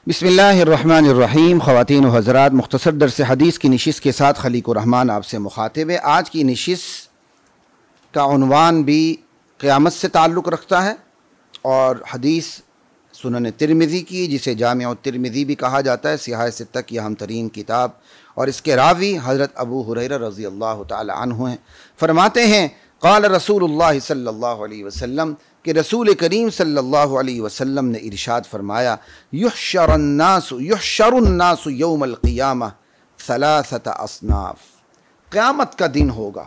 बिस्मिल्लाहिर्रहमानिर्रहीम। ख़वातीन व हज़रात, मुख्तसर दर्स हदीस की नशिस्त के साथ खलीकुर रहमान आपसे मुखातिब है। आज की नशिस्त का उन्वान भी क़यामत से ताल्लुक़ रखता है और हदीस सुनन तिरमिज़ी की, जिसे जामिअ तिरमिज़ी भी कहा जाता है, सिहाह सित्ता की अहम तरीन किताब, और इसके रावी हज़रत अबू हुरैरा रज़ी अल्लाह ताला अन्हु हैं। फरमाते हैं क़ाल रसूलुल्लाह सल्लल्लाहु अलैहि वसल्लम कि रसूल करीम सल्लल्लाहु अलैहि वसल्लम ने इरशाद फरमाया, युहशरुन्नासु यौमल क़ियामह सलासत अस्नाफ। क़यामत का दिन होगा,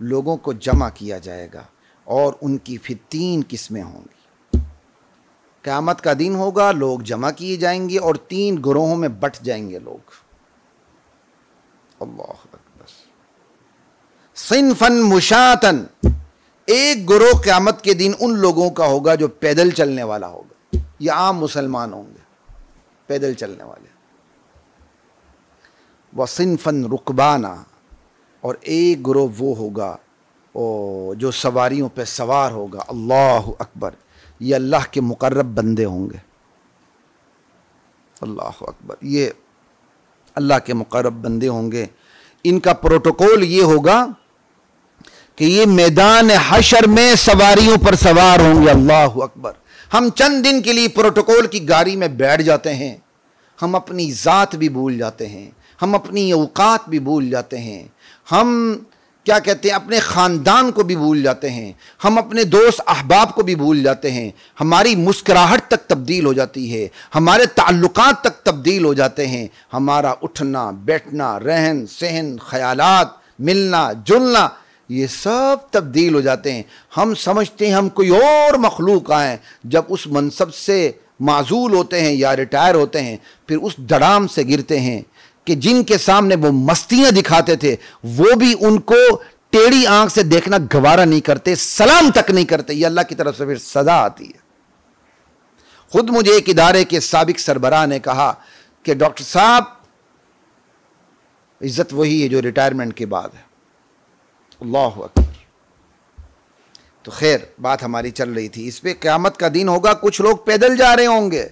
लोगों को जमा किया जाएगा और उनकी फिर 3 किस्में होंगी। क़यामत का दिन होगा, लोग जमा किए जाएंगे और 3 गिरोहों में बट जाएंगे लोग। अल्लाह अकबर। सिन्फन मुशातन, एक गिरोह क़यामत के दिन उन लोगों का होगा जो पैदल चलने वाला होगा। ये आम मुसलमान होंगे, पैदल चलने वाले। व सिन्फन रुकबाना, और एक गिरोह वो होगा जो सवारियों पे सवार होगा। अल्लाह अकबर। ये अल्लाह के मुकर्रब बंदे होंगे। अल्लाह अकबर। ये अल्लाह के मुकर्रब बंदे होंगे। इनका प्रोटोकॉल ये होगा कि ये मैदान हशर में सवारियों पर सवार होंगे। अल्लाह अकबर। हम चंद दिन के लिए प्रोटोकॉल की गाड़ी में बैठ जाते हैं, हम अपनी ज़ात भी भूल जाते हैं, हम अपनी औकात भी भूल जाते हैं, हम क्या कहते हैं, अपने ख़ानदान को भी भूल जाते हैं, हम अपने दोस्त अहबाब को भी भूल जाते हैं, हमारी मुस्कुराहट तक तब्दील हो जाती है, हमारे ताल्लुकात तक तब्दील हो जाते हैं, हमारा उठना बैठना, रहन सहन, ख़यालात, मिलना जुलना, ये सब तब्दील हो जाते हैं। हम समझते हैं हम कोई और मखलूक आए। जब उस मनसब से माजूल होते हैं या रिटायर होते हैं, फिर उस धड़ाम से गिरते हैं कि जिनके सामने वो मस्तियां दिखाते थे, वो भी उनको टेढ़ी आंख से देखना गवारा नहीं करते, सलाम तक नहीं करते। ये अल्लाह की तरफ से फिर सजा आती है। खुद मुझे एक इदारे के साबिक सरबराह ने कहा कि डॉक्टर साहब, इज्जत वही है जो रिटायरमेंट के बाद है। अल्लाह अकबर। तो खैर, बात हमारी चल रही थी इस पे। क़यामत का दिन होगा, कुछ लोग पैदल जा रहे होंगे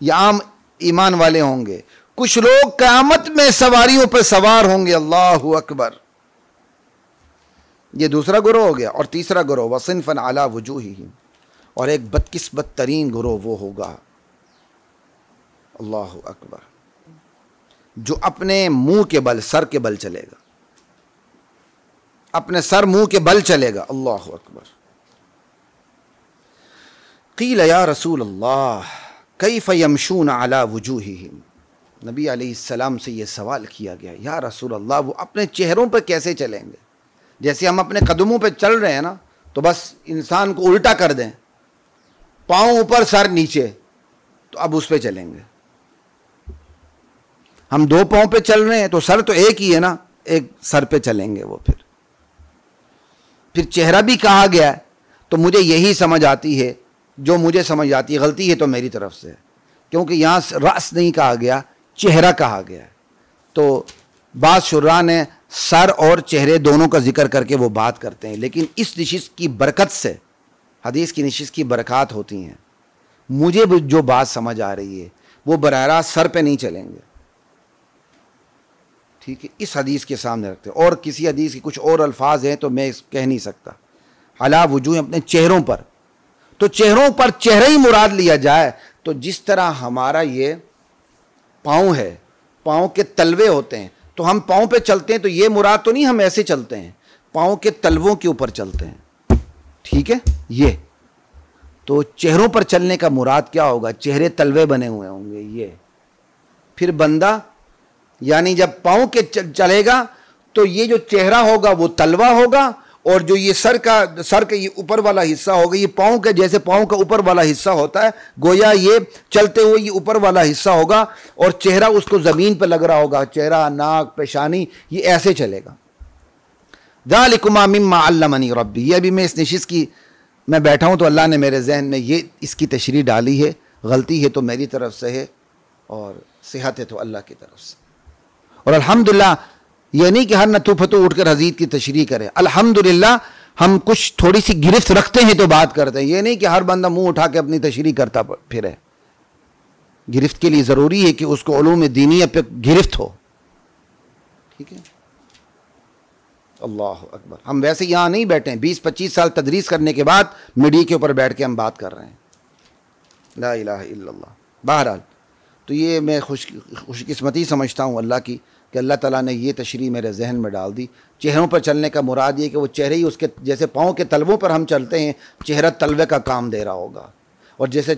या आम ईमान वाले होंगे, कुछ लोग क़यामत में सवारियों पर सवार होंगे। अल्लाह अकबर। ये दूसरा गिरोह हो गया। और तीसरा गिरोह वसिन्फन अला वजूहिहिम, और एक बदकिस्मत तरीन गिरोह वो होगा, अल्लाह अकबर, जो अपने मुंह के बल, सर के बल चलेगा, अपने सर मुंह के बल चलेगा। अल्लाह अकबर। क़ील या रसूल अल्लाह कैफ़ यमशून अला वजूहिहिम। नबी अलैहिस्सलाम से ये सवाल किया गया, या रसूल अल्लाह, वो अपने चेहरों पर कैसे चलेंगे? जैसे हम अपने कदमों पर चल रहे हैं ना, तो बस इंसान को उल्टा कर दें, पाँव ऊपर सर नीचे, तो अब उस पर चलेंगे। हम 2 पाँव पे चल रहे हैं तो सर तो एक ही है ना, एक सर पे चलेंगे वो। फिर चेहरा भी कहा गया है, तो मुझे यही समझ आती है, जो मुझे समझ आती है, गलती है तो मेरी तरफ से, क्योंकि यहाँ रास नहीं कहा गया, चेहरा कहा गया है। तो बाज़ शुर्रा ने सर और चेहरे दोनों का जिक्र करके वो बात करते हैं, लेकिन इस नशिस्त की बरकत से, हदीस की नशिस्त की बरकत होती हैं। मुझे जो बात समझ आ रही है वो बराह रास्त सर पे नहीं चलेंगे, ठीक है, इस हदीस के सामने रखते हैं। और किसी हदीस के कुछ और अल्फाज हैं तो मैं कह नहीं सकता। अला वजूह, अपने चेहरों पर, तो चेहरों पर चेहरा ही मुराद लिया जाए, तो जिस तरह हमारा ये पाँव है, पाँव के तलवे होते हैं, तो हम पाँव पे चलते हैं, तो ये मुराद तो नहीं हम ऐसे चलते हैं, पाँव के तलवों के ऊपर चलते हैं, ठीक है। ये तो चेहरों पर चलने का मुराद क्या होगा? चेहरे तलवे बने हुए होंगे ये। फिर बंदा, यानी जब पाँव के चलेगा तो ये जो चेहरा होगा वो तलवा होगा, और जो ये सर के ये ऊपर वाला हिस्सा होगा, ये पाँव के जैसे पाँव का ऊपर वाला हिस्सा होता है, गोया ये चलते हुए ये ऊपर वाला हिस्सा होगा, और चेहरा उसको ज़मीन पर लग रहा होगा, चेहरा, नाक, पेशानी, ये ऐसे चलेगा। ज़ालिकुमा मिम्मा अल्लमनी रब्बी। ये अभी मैं इस नशिस्त की मैं बैठा हूँ तो अल्लाह ने मेरे जहन में ये इसकी तशरीह डाली है। गलती है तो मेरी तरफ से है, और सेहत है तो अल्लाह की तरफ से। और अल्हम्दुलिल्लाह, ये नहीं कि हर नथु फतू उठकर हदीस की तशरीह करें। अल्हम्दुलिल्लाह हम कुछ थोड़ी सी गिरफ्त रखते हैं तो बात करते हैं। ये नहीं कि हर बंदा मुंह उठा के अपनी तशरीह करता फिरे। گرفت کے لیے ضروری ہے کہ اس کو علوم دینیہ پہ گرفت ہو. ٹھیک ہے. اللہ اکبر. ہم ویسے یہاں نہیں بیٹھے ہیں, 20-25 سال تدریس کرنے کے بعد میڈیا کے اوپر بیٹھ کے ہم بات کر رہے ہیں. لا الہ الا اللہ. بہرحال تو یہ میں خوش قسمتی سمجھتا ہوں اللہ کی کہ اللہ تعالیٰ نے یہ تشریح میرے ذہن میں ڈال دی. چہروں پر چلنے کا مراد یہ کہ وہ چہرے ہی اس کے جیسے پاؤں کے تلووں پر ہم چلتے ہیں, چہرہ تلوے کا کام دے رہا ہوگا, اور جیسے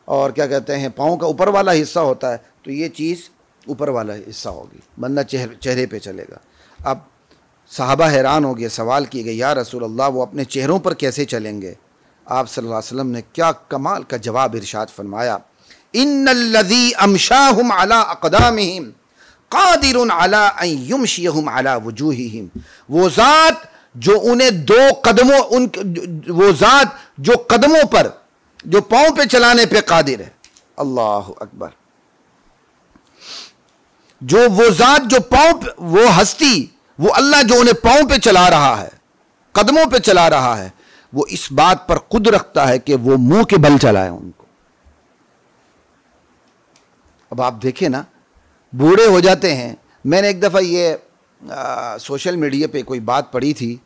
اور کیا کہتے ہیں پاؤں کا اوپر والا حصہ ہوتا ہے تو یہ چیز اوپر والا حصہ ہوگی, بندہ چہرے پہ چلے گا. اب صحابہ حیران ہو گئے, سوال کیے گئے یا رسول اللہ وہ اپنے چہروں پر کیسے چلیں گے؟ آپ صلی اللہ علیہ وسلم نے کیا کمال کا جواب ارشاد فرمایا, ان الذی امشاہم علی اقدامہم قادر علی ان یمشیہم علی وجوہہم. وہ ذات جو انہیں وہ ذات جو قدموں پر جو پاؤں پہ چلانے پہ قادر ہے. اللہ اکبر. وہ ذات جو پاؤں پہ, وہ ہستی, وہ اللہ جو انہیں پاؤں پہ چلا رہا ہے, قدموں پہ چلا رہا ہے, وہ اس بات پر خود رکھتا ہے کہ وہ منہ کے بل چلائے ان کو. اب آپ دیکھیں نا, بوڑھے ہو جاتے ہیں. میں نے ایک دفعہ یہ سوشل میڈیا پہ کوئی بات پڑھی تھی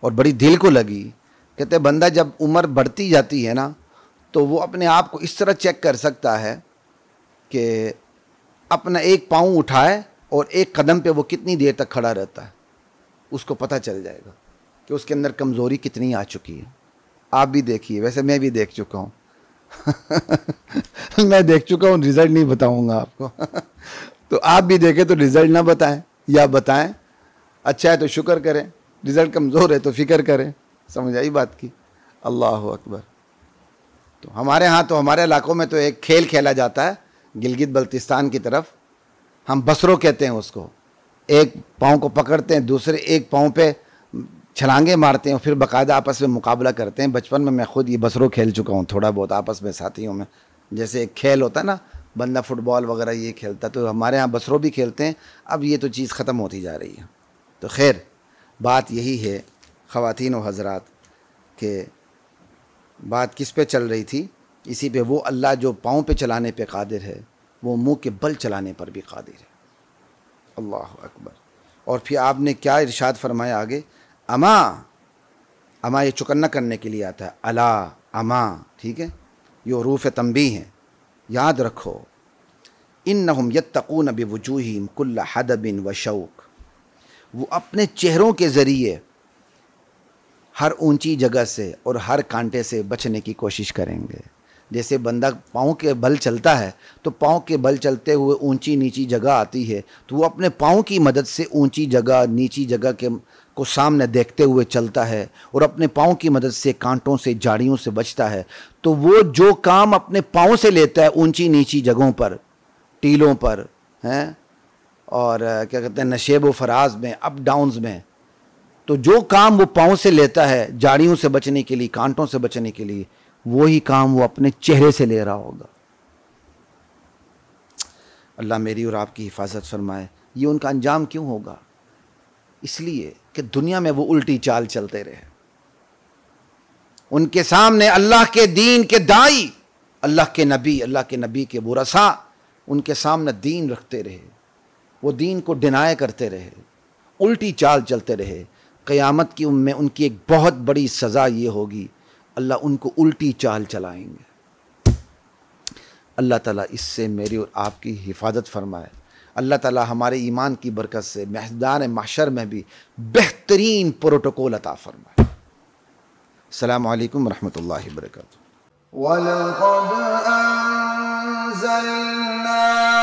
اور بڑی دل کو لگی. کہتے بندہ جب عمر بڑھتی جاتی ہے نا تو وہ اپنے آپ کو اس طرح چیک کر سکتا ہے کہ اپنا ایک پاؤں اٹھائے اور ایک قدم پہ وہ کتنی دیر تک کھڑا رہتا ہے, اس کو پتہ چل جائے گا کہ اس کے اندر کمزوری کتنی آ چکی ہے. آپ بھی دیکھیے, ویسے میں بھی دیکھ چکا ہوں میں دیکھ چکا ہوں, رزلٹ نہیں بتاؤں گا آپ کو تو آپ بھی دیکھیں تو رزلٹ نہ بتائیں, یا بتائیں اچھا ہے تو شکر کریں, رزلٹ کمزور ہے تو فکر کریں. سمجھ آئی بات کی؟ اللہ اکبر. تو ہمارے ہاں تو ہمارے علاقوں میں تو ایک کھیل کھیلا جاتا ہے, گلگت بلتستان کی طرف ہم بسرو کہتے ہیں اس کو. ایک پاؤں کو پکڑتے ہیں, دوسرے ایک پاؤں پہ چھلانگیں مارتے ہیں, اور پھر باقاعدہ آپس میں مقابلہ کرتے ہیں. بچپن میں خود یہ بسرو کھیل چکا ہوں تھوڑا بہت آپس میں ساتھیوں میں. جیسے ایک کھیل ہوتا ہے نا, بندہ فٹ بال وغیرہ یہ کھیلتا, تو ہمارے ہاں بسرو بھی کھیلتے ہیں. اب یہ تو چیز ختم ہوتی جا رہی ہے. تو خیر بات یہی ہے خواتین و حضرات کہ بات کس پہ چل رہی تھی؟ اسی پہ, وہ اللہ جو پاؤں پہ چلانے پہ قادر ہے وہ منہ کے بل چلانے پر بھی قادر ہے. اللہ اکبر. اور پھر آپ نے کیا ارشاد فرمایا آگے؟ اما یہ چکنا کرنے کے لیے آتا ہے, الا اما. ٹھیک ہے, یہ حروف تنبیہ ہیں, یاد رکھو. انہم یتقون بوجوہہم کل حدب و شوک. وہ اپنے چہروں کے ذریعے ہر اونچی جگہ سے اور ہر کانٹے سے بچنے کی کوشش کریں گے. جیسے بندہ پاؤں کے بل چلتا ہے تو پاؤں کے بل چلتے ہوئے اونچی نیچی جگہ آتی ہے, تو وہ اپنے پاؤں کی مدد سے اونچی جگہ نیچی جگہ کو سامنے دیکھتے ہوئے چلتا ہے, اور اپنے پاؤں کی مدد سے کانٹوں سے جاڑیوں سے بچتا ہے. تو وہ جو کام اپنے پاؤں سے لیتا ہے اونچی نیچی جگہوں پر, ٹیلوں پر ہیں, اور کیا کہتے ہیں نشیب و فراز میں, اپ ڈاؤنز میں, تو جو کام وہ پاؤں سے لیتا ہے جاڑیوں سے بچنے کے لیے, کانٹوں سے بچنے کے لیے, وہی کام وہ اپنے چہرے سے لے رہا ہوگا. اللہ میری اور آپ کی حفاظت فرمائے. یہ ان کا انجام کیوں ہوگا؟ اس لیے کہ دنیا میں وہ الٹی چال چلتے رہے. ان کے سامنے اللہ کے دین کے دائی, اللہ کے نبی کے ورثاء ان کے سامنے دین رکھتے رہے, وہ دین کو ڈینائی کرتے رہے, الٹی چال چلتے رہے. قیامت کی میں ان کی ایک بہت بڑی سزا یہ ہوگی, اللہ ان کو الٹی چال چلائیں گے. اللہ تعالیٰ اس سے میری اور آپ کی حفاظت فرمائے. اللہ تعالیٰ ہمارے ایمان کی برکت سے میدان محشر میں بھی بہترین پروٹوکول عطا فرمائے. السلام علیکم ورحمۃ اللہ وبرکاتہ. وَلَقَدْ أَنزَلْنَا